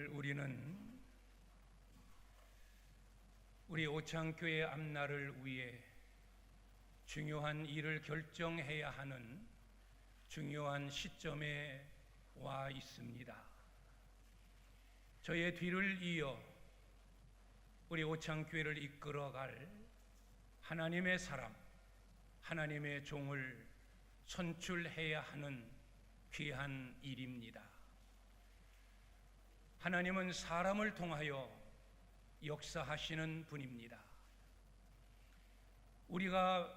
오늘 우리는 우리 오창교회 앞날을 위해 중요한 일을 결정해야 하는 중요한 시점에 와 있습니다. 저의 뒤를 이어 우리 오창교회를 이끌어갈 하나님의 사람, 하나님의 종을 선출해야 하는 귀한 일입니다. 하나님은 사람을 통하여 역사하시는 분입니다. 우리가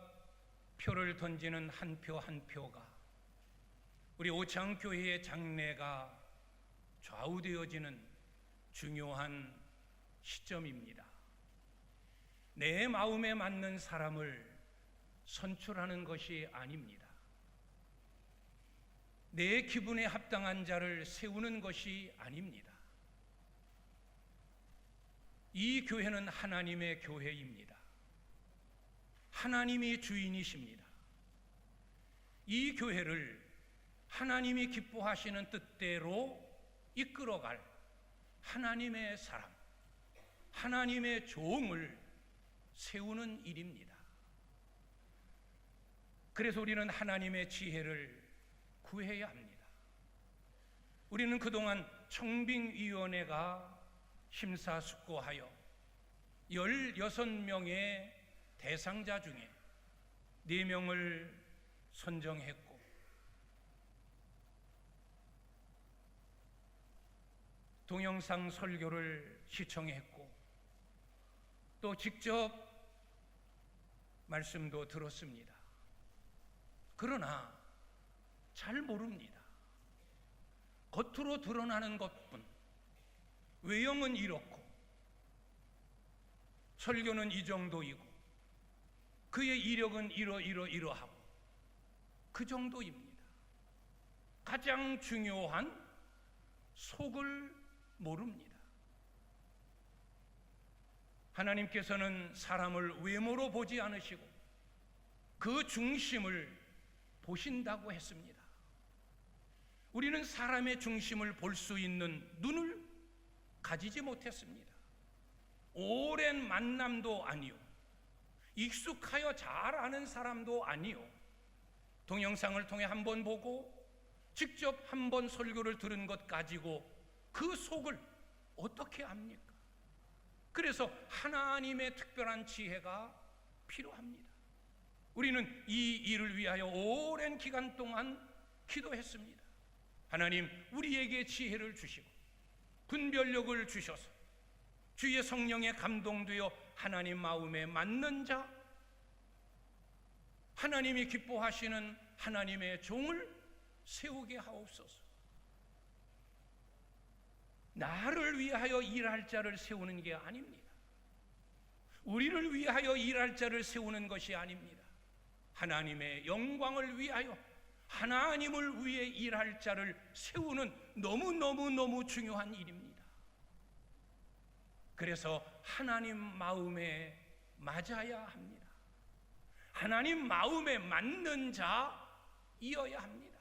표를 던지는 한 표 한 표가 우리 오창교회의 장래가 좌우되어지는 중요한 시점입니다. 내 마음에 맞는 사람을 선출하는 것이 아닙니다. 내 기분에 합당한 자를 세우는 것이 아닙니다. 이 교회는 하나님의 교회입니다. 하나님이 주인이십니다. 이 교회를 하나님이 기뻐하시는 뜻대로 이끌어갈 하나님의 사람, 하나님의 종을 세우는 일입니다. 그래서 우리는 하나님의 지혜를 구해야 합니다. 우리는 그동안 청빙위원회가 심사숙고하여 16명의 대상자 중에 4명을 선정했고, 동영상 설교를 시청했고, 또 직접 말씀도 들었습니다. 그러나 잘 모릅니다. 겉으로 드러나는 것뿐, 외형은 이렇고 설교는 이 정도이고 그의 이력은 이러하고 그 정도입니다. 가장 중요한 속을 모릅니다. 하나님께서는 사람을 외모로 보지 않으시고 그 중심을 보신다고 했습니다. 우리는 사람의 중심을 볼 수 있는 눈을 가지지 못했습니다. 오랜 만남도 아니요, 익숙하여 잘 아는 사람도 아니요, 동영상을 통해 한번 보고 직접 한번 설교를 들은 것 가지고 그 속을 어떻게 압니까? 그래서 하나님의 특별한 지혜가 필요합니다. 우리는 이 일을 위하여 오랜 기간 동안 기도했습니다. 하나님, 우리에게 지혜를 주시고 분별력을 주셔서 주의 성령에 감동되어 하나님 마음에 맞는 자, 하나님이 기뻐하시는 하나님의 종을 세우게 하옵소서. 나를 위하여 일할 자를 세우는 게 아닙니다. 우리를 위하여 일할 자를 세우는 것이 아닙니다. 하나님의 영광을 위하여, 하나님을 위해 일할 자를 세우는 너무 중요한 일입니다. 그래서 하나님 마음에 맞아야 합니다. 하나님 마음에 맞는 자이어야 합니다.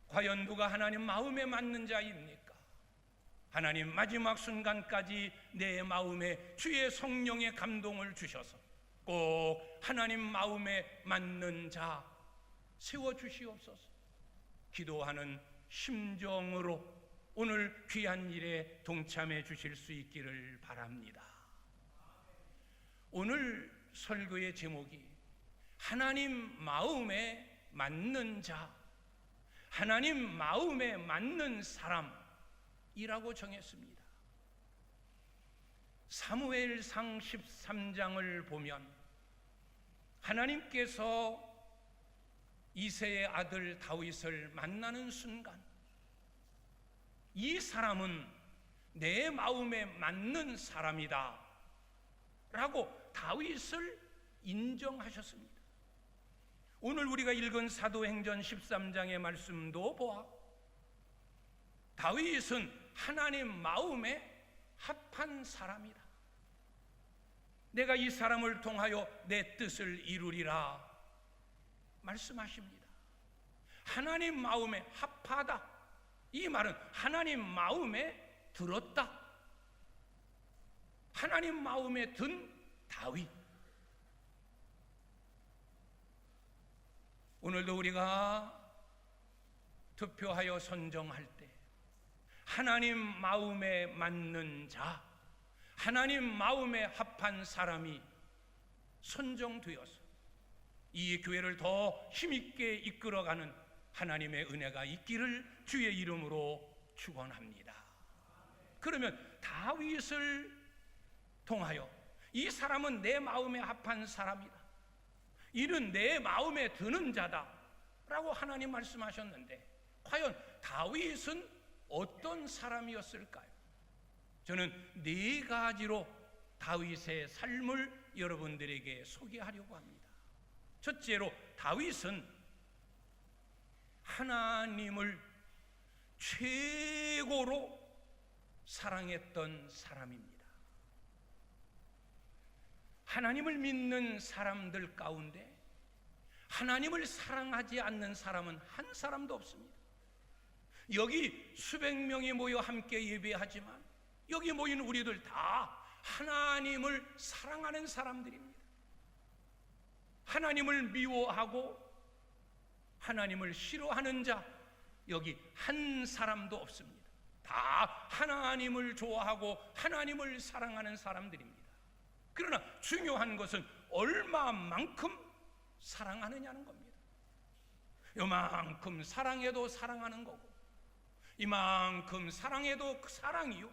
과연 누가 하나님 마음에 맞는 자입니까? 하나님 마지막 순간까지 내 마음에 주의 성령의 감동을 주셔서 꼭 하나님 마음에 맞는 자 세워주시옵소서. 기도하는 심정으로 오늘 귀한 일에 동참해 주실 수 있기를 바랍니다. 오늘 설교의 제목이 하나님 마음에 맞는 자, 하나님 마음에 맞는 사람이라고 정했습니다. 사무엘상 13장을 보면 하나님께서 이새의 아들 다윗을 만나는 순간, 이 사람은 내 마음에 맞는 사람이다 라고 다윗을 인정하셨습니다. 오늘 우리가 읽은 사도행전 13장의 말씀도 보아 다윗은 하나님 마음에 합한 사람이다, 내가 이 사람을 통하여 내 뜻을 이루리라 말씀하십니다. 하나님 마음에 합하다, 이 말은 하나님 마음에 들었다. 하나님 마음에 든 다윗. 오늘도 우리가 투표하여 선정할 때 하나님 마음에 맞는 자, 하나님 마음에 합한 사람이 선정되어서 이 교회를 더 힘있게 이끌어가는 하나님의 은혜가 있기를 주의 이름으로 축원합니다. 그러면 다윗을 통하여 이 사람은 내 마음에 합한 사람이다, 이는 내 마음에 드는 자다 라고 하나님 말씀하셨는데, 과연 다윗은 어떤 사람이었을까요? 저는 네 가지로 다윗의 삶을 여러분들에게 소개하려고 합니다. 첫째로, 다윗은 하나님을 최고로 사랑했던 사람입니다. 하나님을 믿는 사람들 가운데 하나님을 사랑하지 않는 사람은 한 사람도 없습니다. 여기 수백 명이 모여 함께 예배하지만 여기 모인 우리들 다 하나님을 사랑하는 사람들입니다. 하나님을 미워하고 하나님을 싫어하는 자 여기 한 사람도 없습니다. 다 하나님을 좋아하고 하나님을 사랑하는 사람들입니다. 그러나 중요한 것은 얼마만큼 사랑하느냐는 겁니다. 요만큼 사랑해도 사랑하는 거고, 이만큼 사랑해도 그 사랑이요,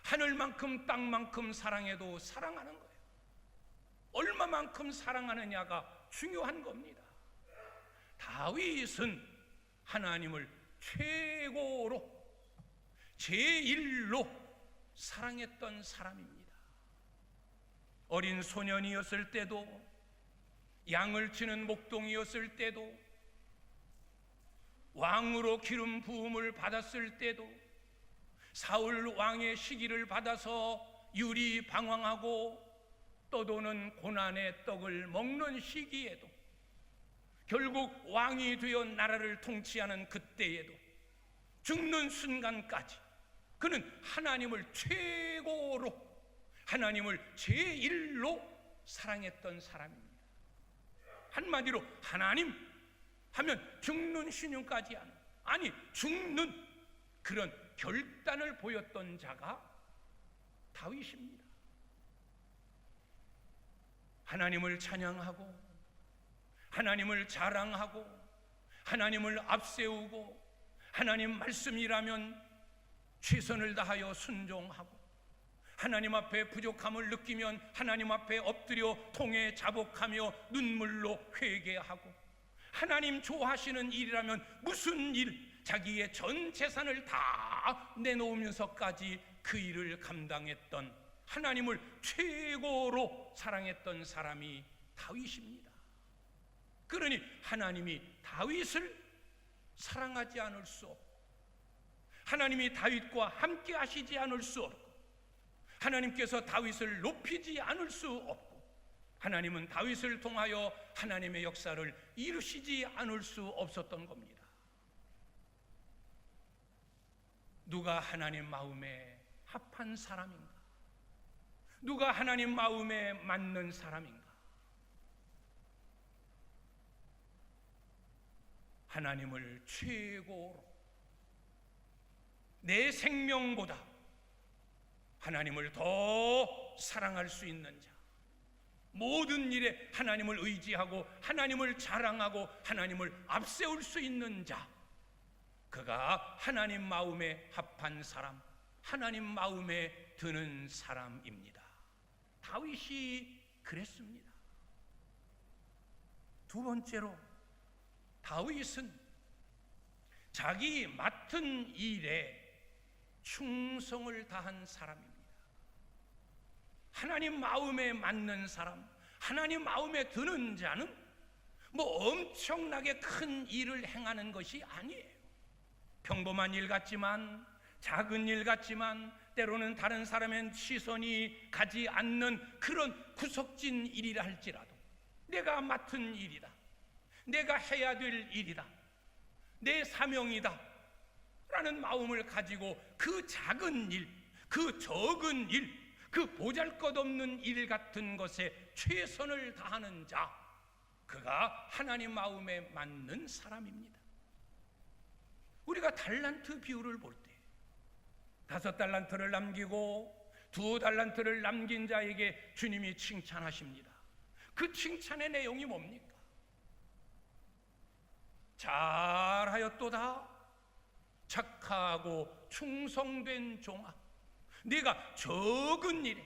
하늘만큼 땅만큼 사랑해도 사랑하는 거예요. 얼마만큼 사랑하느냐가 중요한 겁니다. 다윗은 하나님을 최고로 제일로 사랑했던 사람입니다. 어린 소년이었을 때도, 양을 치는 목동이었을 때도, 왕으로 기름 부음을 받았을 때도, 사울 왕의 시기를 받아서 유리 방황하고 떠도는 고난의 떡을 먹는 시기에도, 결국 왕이 되어 나라를 통치하는 그때에도, 죽는 순간까지 그는 하나님을 최고로, 하나님을 제일로 사랑했던 사람입니다. 한마디로 하나님 하면 죽는 신용까지 하는, 아니 죽는 그런 결단을 보였던 자가 다윗입니다. 하나님을 찬양하고 하나님을 자랑하고 하나님을 앞세우고 하나님 말씀이라면 최선을 다하여 순종하고, 하나님 앞에 부족함을 느끼면 하나님 앞에 엎드려 통에 자복하며 눈물로 회개하고, 하나님 좋아하시는 일이라면 무슨 일, 자기의 전 재산을 다 내놓으면서까지 그 일을 감당했던, 하나님을 최고로 사랑했던 사람이 다윗입니다. 그러니 하나님이 다윗을 사랑하지 않을 수 없고, 하나님이 다윗과 함께 하시지 않을 수 없고, 하나님께서 다윗을 높이지 않을 수 없고, 하나님은 다윗을 통하여 하나님의 역사를 이루시지 않을 수 없었던 겁니다. 누가 하나님 마음에 합한 사람인가? 누가 하나님 마음에 맞는 사람인가? 하나님을 최고로, 내 생명보다 하나님을 더 사랑할 수 있는 자, 모든 일에 하나님을 의지하고 하나님을 자랑하고 하나님을 앞세울 수 있는 자, 그가 하나님 마음에 합한 사람, 하나님 마음에 드는 사람입니다. 다윗이 그랬습니다. 두 번째로, 다윗은 자기 맡은 일에 충성을 다한 사람입니다. 하나님 마음에 맞는 사람, 하나님 마음에 드는 자는 뭐 엄청나게 큰 일을 행하는 것이 아니에요. 평범한 일 같지만, 작은 일 같지만, 때로는 다른 사람의 시선이 가지 않는 그런 구석진 일이라 할지라도 내가 맡은 일이다, 내가 해야 될 일이다, 내 사명이다, 라는 마음을 가지고 그 작은 일, 그 적은 일, 그 보잘것없는 일 같은 것에 최선을 다하는 자, 그가 하나님 마음에 맞는 사람입니다. 우리가 달란트 비유를 볼 때 5달란트를 남기고 2달란트를 남긴 자에게 주님이 칭찬하십니다. 그 칭찬의 내용이 뭡니까? 잘하였도다, 착하고 충성된 종아, 네가 적은 일에,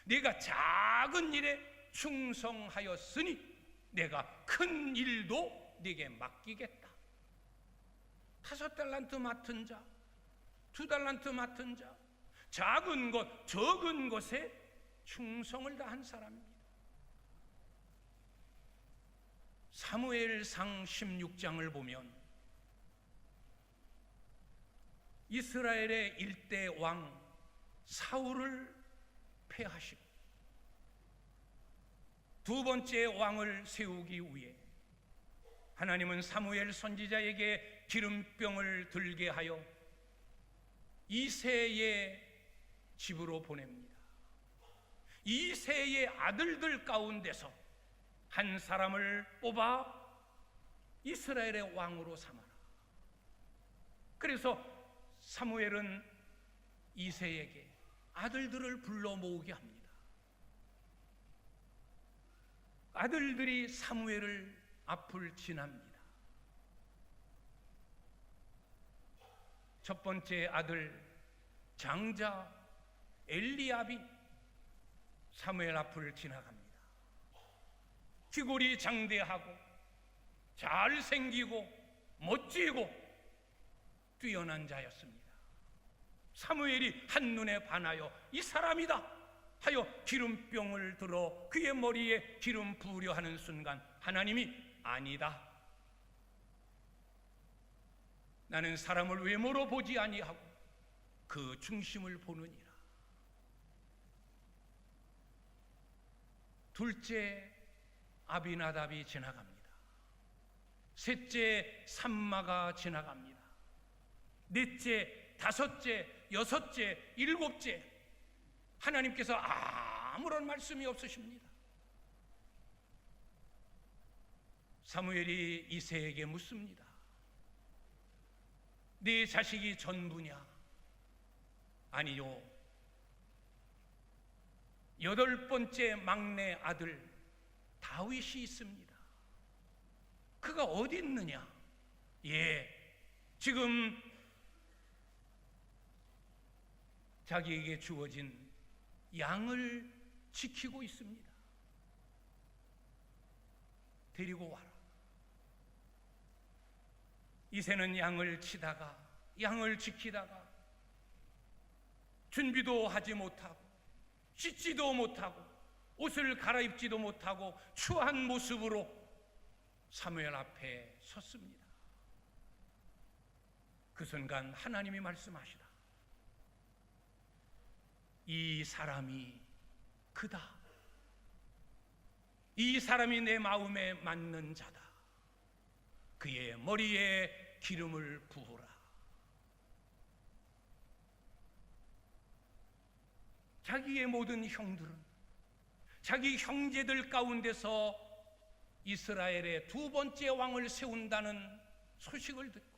네가 작은 일에 충성하였으니 내가 큰 일도 네게 맡기겠다. 5달란트 맡은 자, 2달란트 맡은 자, 작은 것, 적은 것에 충성을 다한 사람입니다. 사무엘상 16장을 보면 이스라엘의 일대 왕 사울을 패하시고 두 번째 왕을 세우기 위해 하나님은 사무엘 선지자에게 기름병을 들게 하여 이새의 집으로 보냅니다. 이새의 아들들 가운데서 한 사람을 뽑아 이스라엘의 왕으로 삼아라. 그래서 사무엘은 이새에게 아들들을 불러 모으게 합니다. 아들들이 사무엘을 앞을 지납니다. 첫 번째 아들 장자 엘리압이 사무엘 앞을 지나갑니다. 귀골이 장대하고 잘생기고 멋지고 뛰어난 자였습니다. 사무엘이 한눈에 반하여 이 사람이다 하여 기름병을 들어 그의 머리에 기름 부으려 하는 순간 하나님이 아니다, 나는 사람을 외모로 보지 아니하고 그 중심을 보느니라. 둘째 아비나답이 지나갑니다. 셋째 삼마가 지나갑니다. 넷째, 다섯째, 여섯째, 일곱째, 하나님께서 아무런 말씀이 없으십니다. 사무엘이 이새에게 묻습니다. 네 자식이 전부냐? 아니요, 8번째 막내 아들 다윗이 있습니다. 그가 어디 있느냐? 예, 지금 자기에게 주어진 양을 지키고 있습니다. 데리고 와라. 이새는 양을 치다가, 양을 지키다가 준비도 하지 못하고 씻지도 못하고 옷을 갈아입지도 못하고 추한 모습으로 사무엘 앞에 섰습니다. 그 순간 하나님이 말씀하시다. 이 사람이 그다. 이 사람이 내 마음에 맞는 자다. 그의 머리에 기름을 부으라. 자기의 모든 형들은, 자기 형제들 가운데서 이스라엘의 2번째 왕을 세운다는 소식을 듣고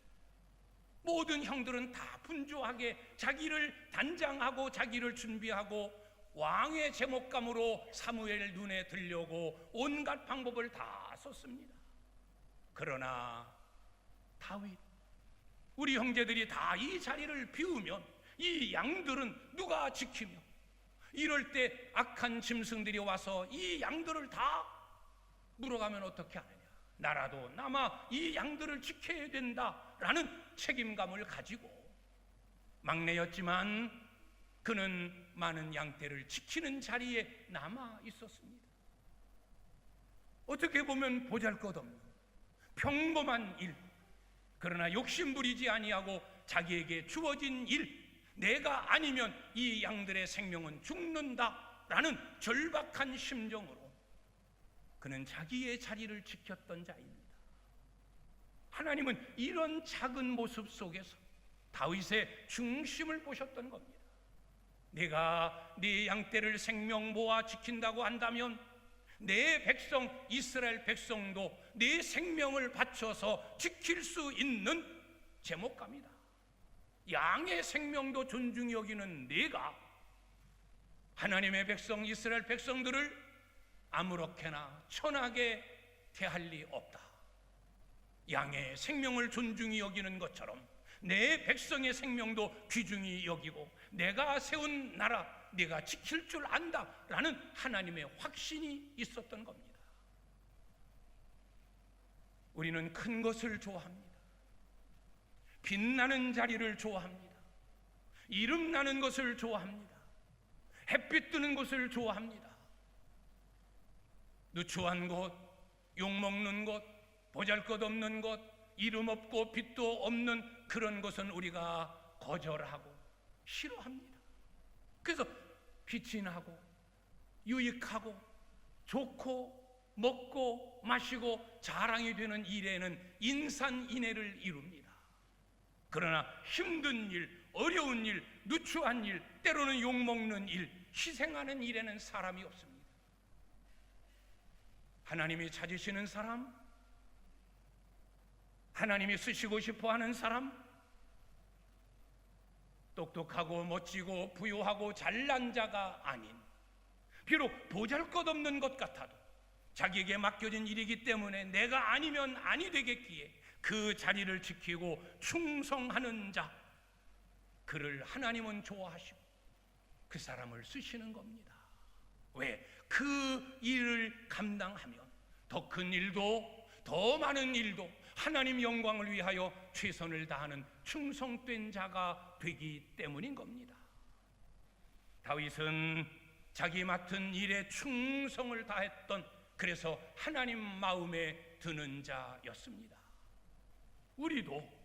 모든 형들은 다 분주하게 자기를 단장하고 자기를 준비하고 왕의 제목감으로 사무엘 눈에 들려고 온갖 방법을 다 썼습니다. 그러나 다윗, 우리 형제들이 다 이 자리를 비우면 이 양들은 누가 지키며, 이럴 때 악한 짐승들이 와서 이 양들을 다 물어가면 어떻게 하느냐, 나라도 남아 이 양들을 지켜야 된다라는 책임감을 가지고 막내였지만 그는 많은 양떼를 지키는 자리에 남아 있었습니다. 어떻게 보면 보잘것없는 평범한 일, 그러나 욕심부리지 아니하고 자기에게 주어진 일, 내가 아니면 이 양들의 생명은 죽는다라는 절박한 심정으로 그는 자기의 자리를 지켰던 자입니다. 하나님은 이런 작은 모습 속에서 다윗의 중심을 보셨던 겁니다. 내가 네 양떼를 생명 모아 지킨다고 한다면 내 백성 이스라엘 백성도 내 생명을 바쳐서 지킬 수 있는 제목감이다. 양의 생명도 존중히 여기는 내가 하나님의 백성 이스라엘 백성들을 아무렇게나 천하게 대할 리 없다. 양의 생명을 존중히 여기는 것처럼 내 백성의 생명도 귀중히 여기고 내가 세운 나라 내가 지킬 줄 안다라는 하나님의 확신이 있었던 겁니다. 우리는 큰 것을 좋아합니다. 빛나는 자리를 좋아합니다. 이름 나는 것을 좋아합니다. 햇빛 뜨는 것을 좋아합니다. 누추한 곳, 욕먹는 곳, 보잘것없는 곳, 이름 없고 빛도 없는 그런 것은 우리가 거절하고 싫어합니다. 그래서 빛이 나고 유익하고 좋고 먹고 마시고 자랑이 되는 일에는 인산인해를 이룹니다. 그러나 힘든 일, 어려운 일, 누추한 일, 때로는 욕먹는 일, 희생하는 일에는 사람이 없습니다. 하나님이 찾으시는 사람, 하나님이 쓰시고 싶어하는 사람, 똑똑하고 멋지고 부유하고 잘난 자가 아닌, 비록 보잘것없는 것 같아도 자기에게 맡겨진 일이기 때문에 내가 아니면 아니 되겠기에 그 자리를 지키고 충성하는 자, 그를 하나님은 좋아하시고 그 사람을 쓰시는 겁니다. 왜? 그 일을 감당하면 더 큰 일도 더 많은 일도 하나님 영광을 위하여 최선을 다하는 충성된 자가 되기 때문인 겁니다. 다윗은 자기 맡은 일에 충성을 다했던, 그래서 하나님 마음에 드는 자였습니다. 우리도,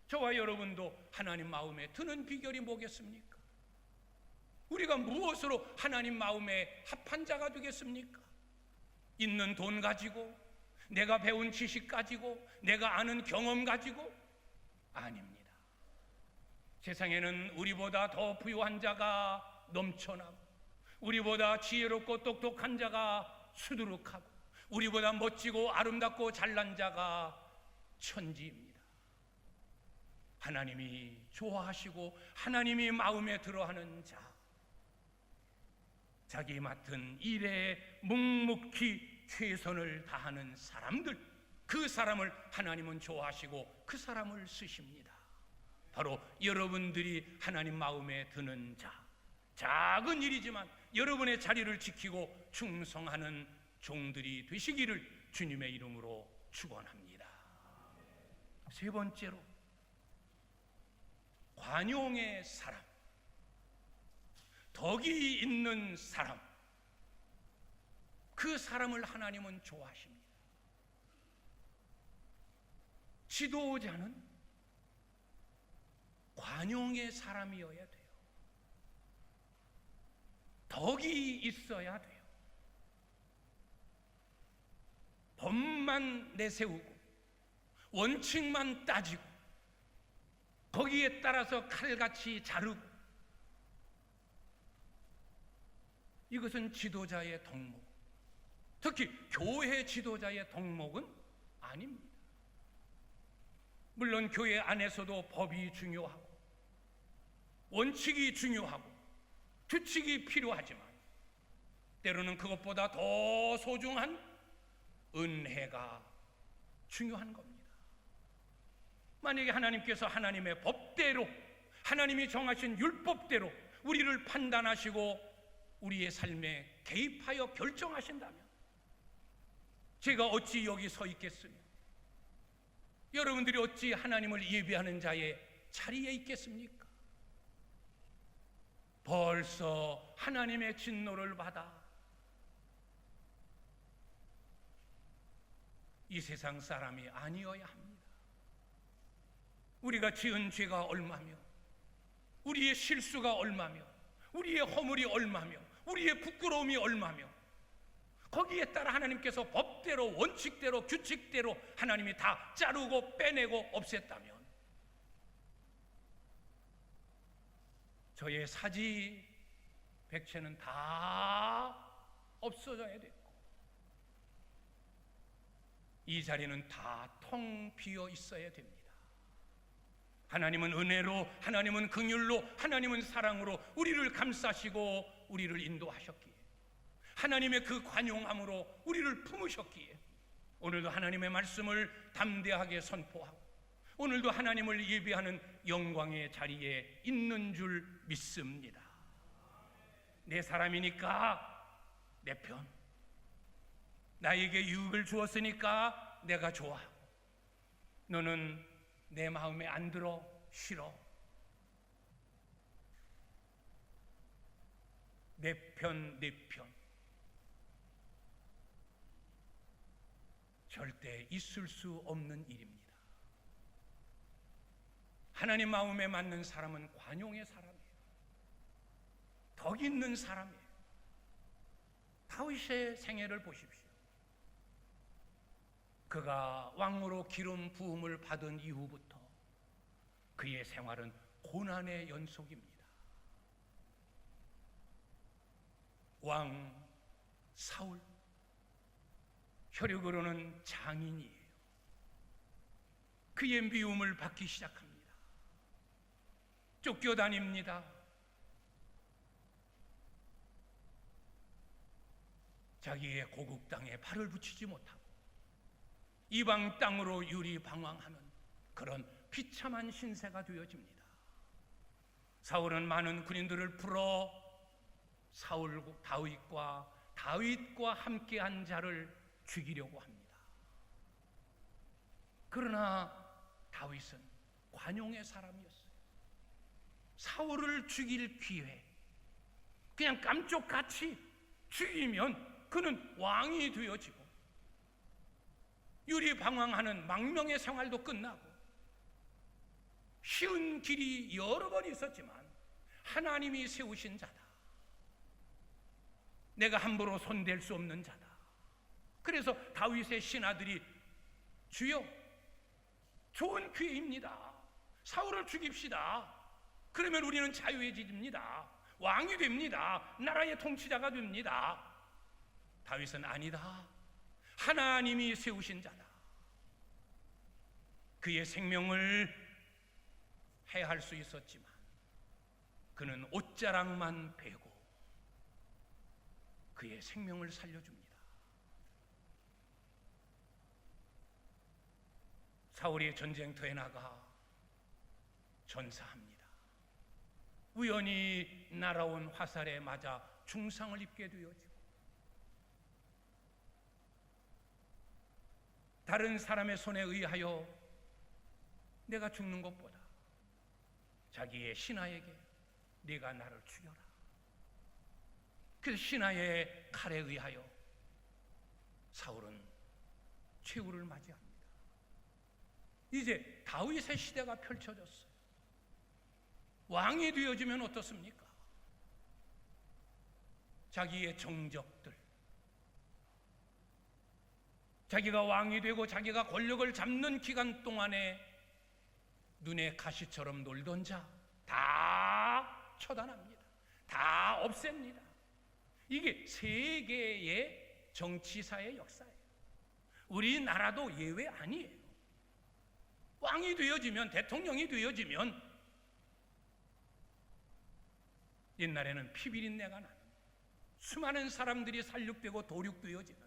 저와 여러분도 하나님 마음에 드는 비결이 뭐겠습니까? 우리가 무엇으로 하나님 마음에 합한 자가 되겠습니까? 있는 돈 가지고, 내가 배운 지식 가지고, 내가 아는 경험 가지고? 아닙니다. 세상에는 우리보다 더 부유한 자가 넘쳐나고, 우리보다 지혜롭고 똑똑한 자가 수두룩하고, 우리보다 멋지고 아름답고 잘난 자가 천지입니다. 하나님이 좋아하시고 하나님이 마음에 들어하는 자, 자기 맡은 일에 묵묵히 최선을 다하는 사람들, 그 사람을 하나님은 좋아하시고 그 사람을 쓰십니다. 바로 여러분들이 하나님 마음에 드는 자, 작은 일이지만 여러분의 자리를 지키고 충성하는 종들이 되시기를 주님의 이름으로 축원합니다. 세 번째로, 관용의 사람, 덕이 있는 사람, 그 사람을 하나님은 좋아하십니다. 지도자는 관용의 사람이어야 돼요. 덕이 있어야 돼요. 법만 내세우고 원칙만 따지고 거기에 따라서 칼같이 자르고, 이것은 지도자의 덕목, 특히 교회 지도자의 덕목은 아닙니다. 물론 교회 안에서도 법이 중요하고 원칙이 중요하고 규칙이 필요하지만 때로는 그것보다 더 소중한 은혜가 중요한 겁니다. 만약에 하나님께서 하나님의 법대로, 하나님이 정하신 율법대로 우리를 판단하시고 우리의 삶에 개입하여 결정하신다면 제가 어찌 여기 서 있겠으며, 여러분들이 어찌 하나님을 예배하는 자의 자리에 있겠습니까? 벌써 하나님의 진노를 받아 이 세상 사람이 아니어야 합니다. 우리가 지은 죄가 얼마며, 우리의 실수가 얼마며, 우리의 허물이 얼마며, 우리의 부끄러움이 얼마며, 거기에 따라 하나님께서 법대로 원칙대로 규칙대로 하나님이 다 자르고 빼내고 없앴다면 저의 사지 백체는 다 없어져야 됐고 이 자리는 다 텅 비어 있어야 됩니다. 하나님은 은혜로, 하나님은 긍휼로, 하나님은 사랑으로 우리를 감싸시고 우리를 인도하셨기에, 하나님의 그 관용함으로 우리를 품으셨기에 오늘도 하나님의 말씀을 담대하게 선포하고 오늘도 하나님을 예배하는 영광의 자리에 있는 줄 믿습니다. 내 사람이니까 내 편, 나에게 유익을 주었으니까 내가 좋아하고, 너는 내 마음에 안 들어 싫어. 내 편, 내 편. 절대 있을 수 없는 일입니다. 하나님 마음에 맞는 사람은 관용의 사람이에요. 덕 있는 사람이에요. 다윗의 생애를 보십시오. 그가 왕으로 기름 부음을 받은 이후부터 그의 생활은 고난의 연속입니다. 왕 사울, 혈육으로는 장인이에요. 그의 미움을 받기 시작합니다. 쫓겨다닙니다. 자기의 고국 땅에 발을 붙이지 못하고 이방 땅으로 유리방황하는 그런 비참한 신세가 되어집니다. 사울은 많은 군인들을 풀어 다윗과 함께한 자를 죽이려고 합니다. 그러나 다윗은 관용의 사람이었어요. 사울을 죽일 기회, 그냥 깜짝같이 죽이면 그는 왕이 되어지고 유리방황하는 망명의 생활도 끝나고 쉬운 길이 여러 번 있었지만 하나님이 세우신 자다, 내가 함부로 손댈 수 없는 자다. 그래서 다윗의 신하들이 주여, 좋은 기회입니다. 사울을 죽입시다. 그러면 우리는 자유해집니다. 왕이 됩니다. 나라의 통치자가 됩니다. 다윗은 아니다. 하나님이 세우신 자다. 그의 생명을 해할 수 있었지만 그는 옷자락만 베고 그의 생명을 살려줍니다. 사울이 전쟁터에 나가 전사합니다. 우연히 날아온 화살에 맞아 중상을 입게 되어지고 다른 사람의 손에 의하여 내가 죽는 것보다 자기의 신하에게 네가 나를 죽여라. 그래서 신하의 칼에 의하여 사울은 최후를 맞이합니다. 이제 다윗의 시대가 펼쳐졌어요. 왕이 되어지면 어떻습니까? 자기의 정적들, 자기가 왕이 되고 자기가 권력을 잡는 기간 동안에 눈에 가시처럼 놀던 자 다 처단합니다. 다 없앱니다. 이게 세계의 정치사의 역사예요. 우리나라도 예외 아니에요. 왕이 되어지면, 대통령이 되어지면 옛날에는 피비린내가 나는, 수많은 사람들이 살육되고 도륙되어지는,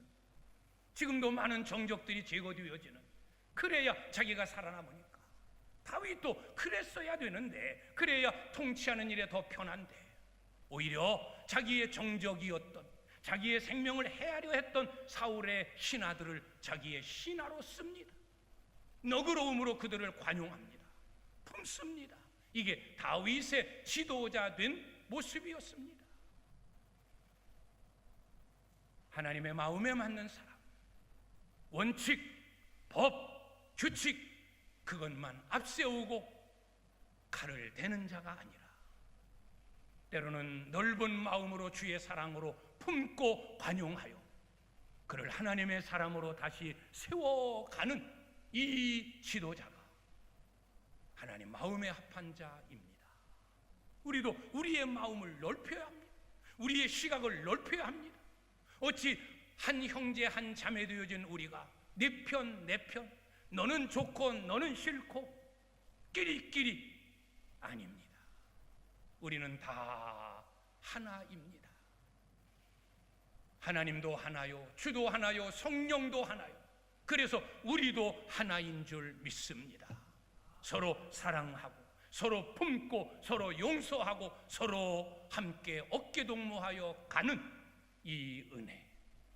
지금도 많은 정적들이 제거되어지는, 그래야 자기가 살아남으니까. 다윗도 그랬어야 되는데, 그래야 통치하는 일에 더 편한데 오히려 자기의 정적이었던, 자기의 생명을 해하려 했던 사울의 신하들을 자기의 신하로 씁니다. 너그러움으로 그들을 관용합니다. 품습니다. 이게 다윗의 지도자 된 모습이었습니다. 하나님의 마음에 맞는 사람, 원칙, 법, 규칙, 그것만 앞세우고 칼을 대는 자가 아니라 때로는 넓은 마음으로 주의 사랑으로 품고 관용하여 그를 하나님의 사람으로 다시 세워가는 이 지도자가 하나님 마음에 합한 자입니다. 우리도 우리의 마음을 넓혀야 합니다. 우리의 시각을 넓혀야 합니다. 어찌 한 형제 한 자매 되어진 우리가 네 편 내 편, 너는 좋고 너는 싫고 끼리끼리 아닙니다. 우리는 다 하나입니다. 하나님도 하나요, 주도 하나요, 성령도 하나요. 그래서 우리도 하나인 줄 믿습니다. 서로 사랑하고 서로 품고 서로 용서하고 서로 함께 어깨동무하여 가는 이 은혜,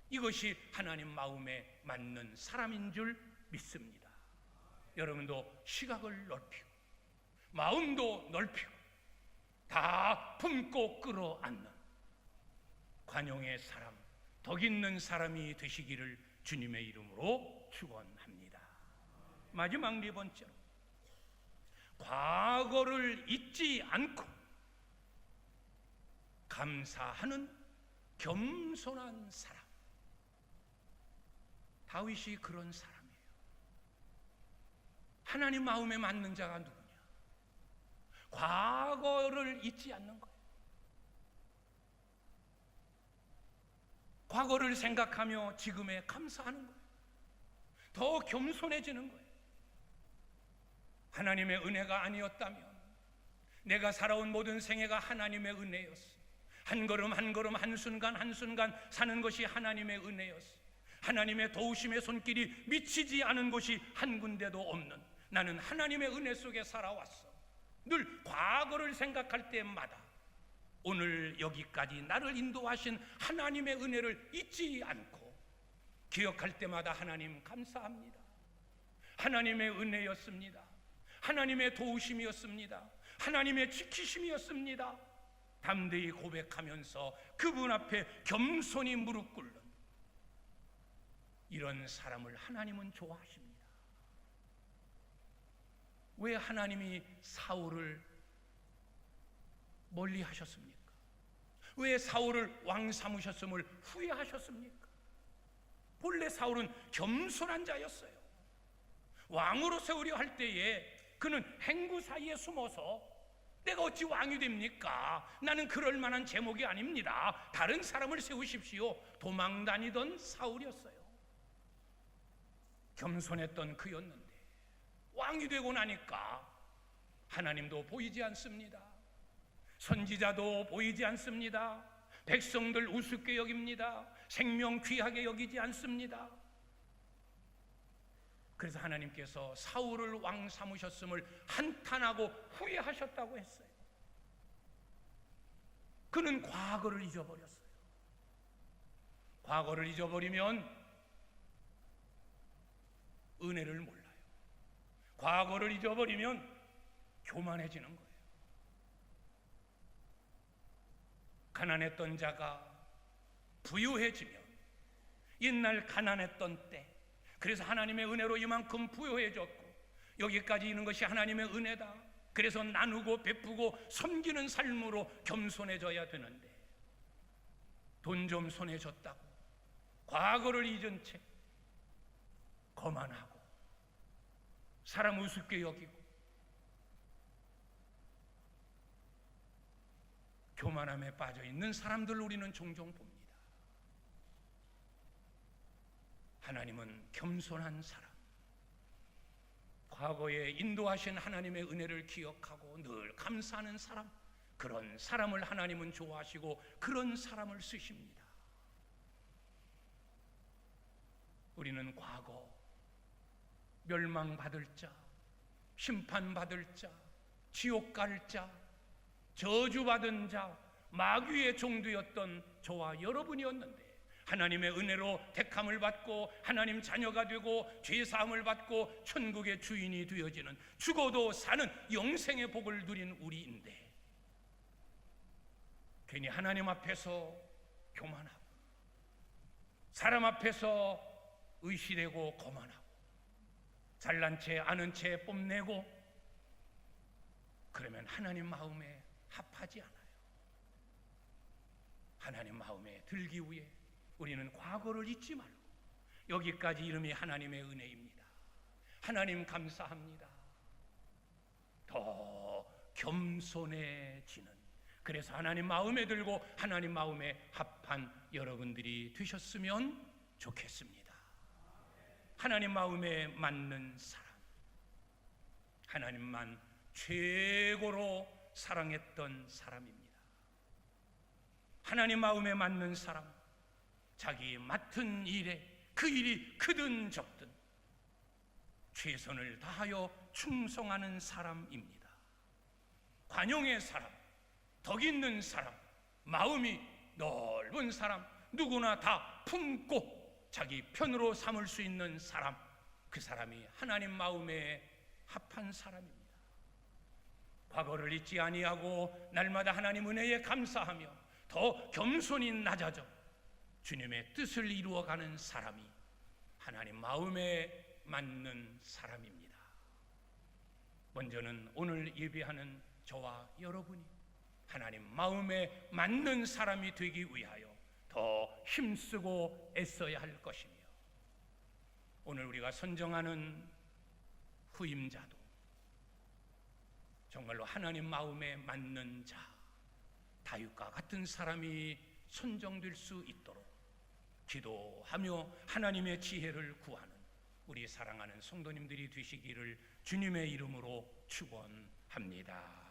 이것이 하나님 마음에 맞는 사람인 줄 믿습니다. 여러분도 시각을 넓히고 마음도 넓히고 다 품고 끌어안는 관용의 사람, 덕 있는 사람이 되시기를 주님의 이름으로 축원합니다. 마지막 네 번째로, 과거를 잊지 않고 감사하는 겸손한 사람. 다윗이 그런 사람이에요. 하나님 마음에 맞는 자가 누구냐? 과거를 잊지 않는 거예요. 과거를 생각하며 지금에 감사하는 거예요. 더 겸손해지는 거예요. 하나님의 은혜가 아니었다면, 내가 살아온 모든 생애가 하나님의 은혜였어. 한 걸음 한 걸음 한순간 한순간 사는 것이 하나님의 은혜였어. 하나님의 도우심의 손길이 미치지 않은 곳이 한 군데도 없는 나는 하나님의 은혜 속에 살아왔어. 늘 과거를 생각할 때마다 오늘 여기까지 나를 인도하신 하나님의 은혜를 잊지 않고 기억할 때마다 하나님 감사합니다. 하나님의 은혜였습니다. 하나님의 도우심이었습니다. 하나님의 지키심이었습니다. 담대히 고백하면서 그분 앞에 겸손히 무릎 꿇는 이런 사람을 하나님은 좋아하십니다. 왜 하나님이 사울을 멀리 하셨습니까? 왜 사울을 왕 삼으셨음을 후회하셨습니까? 본래 사울은 겸손한 자였어요. 왕으로 세우려 할 때에 그는 행구 사이에 숨어서 내가 어찌 왕이 됩니까? 나는 그럴 만한 제목이 아닙니다. 다른 사람을 세우십시오. 도망 다니던 사울이었어요. 겸손했던 그였는데 왕이 되고 나니까 하나님도 보이지 않습니다. 선지자도 보이지 않습니다. 백성들 우습게 여깁니다. 생명 귀하게 여기지 않습니다. 그래서 하나님께서 사울을 왕 삼으셨음을 한탄하고 후회하셨다고 했어요. 그는 과거를 잊어버렸어요. 과거를 잊어버리면 은혜를 몰라요. 과거를 잊어버리면 교만해지는 거예요. 가난했던 자가 부유해지면, 옛날 가난했던 때, 그래서 하나님의 은혜로 이만큼 부유해졌고 여기까지 있는 것이 하나님의 은혜다. 그래서 나누고 베푸고 섬기는 삶으로 겸손해져야 되는데, 돈 좀 손에 줬다고 과거를 잊은 채 거만하고 사람 우습게 여기고 교만함에 빠져 있는 사람들을 우리는 종종 봅니다. 하나님은 겸손한 사람, 과거에 인도하신 하나님의 은혜를 기억하고 늘 감사하는 사람, 그런 사람을 하나님은 좋아하시고 그런 사람을 쓰십니다. 우리는 과거 멸망받을 자, 심판받을 자, 지옥 갈 자, 저주받은 자, 마귀의 종되었던 저와 여러분이었는데 하나님의 은혜로 택함을 받고 하나님 자녀가 되고 죄사함을 받고 천국의 주인이 되어지는, 죽어도 사는 영생의 복을 누린 우리인데 괜히 하나님 앞에서 교만하고 사람 앞에서 의시되고 거만하고 잘난 채 아는 채 뽐내고 그러면 하나님 마음에 합하지 않아요. 하나님 마음에 들기 위해 우리는 과거를 잊지 말고 여기까지 이름이 하나님의 은혜입니다. 하나님 감사합니다. 더 겸손해지는 그래서 하나님 마음에 들고 하나님 마음에 합한 여러분들이 되셨으면 좋겠습니다. 하나님 마음에 맞는 사람, 하나님만 최고로 사랑했던 사람입니다. 하나님 마음에 맞는 사람, 자기 맡은 일에 그 일이 크든 적든 최선을 다하여 충성하는 사람입니다. 관용의 사람, 덕 있는 사람, 마음이 넓은 사람, 누구나 다 품고 자기 편으로 삼을 수 있는 사람, 그 사람이 하나님 마음에 합한 사람입니다. 과거를 잊지 아니하고 날마다 하나님 은혜에 감사하며 더 겸손히 낮아져 주님의 뜻을 이루어가는 사람이 하나님 마음에 맞는 사람입니다. 먼저는 오늘 예배하는 저와 여러분이 하나님 마음에 맞는 사람이 되기 위하여 더 힘쓰고 애써야 할 것이며, 오늘 우리가 선정하는 후임자도 정말로 하나님 마음에 맞는 자, 다윗과 같은 사람이 선정될 수 있도록 기도하며 하나님의 지혜를 구하는 우리 사랑하는 성도님들이 되시기를 주님의 이름으로 축원합니다.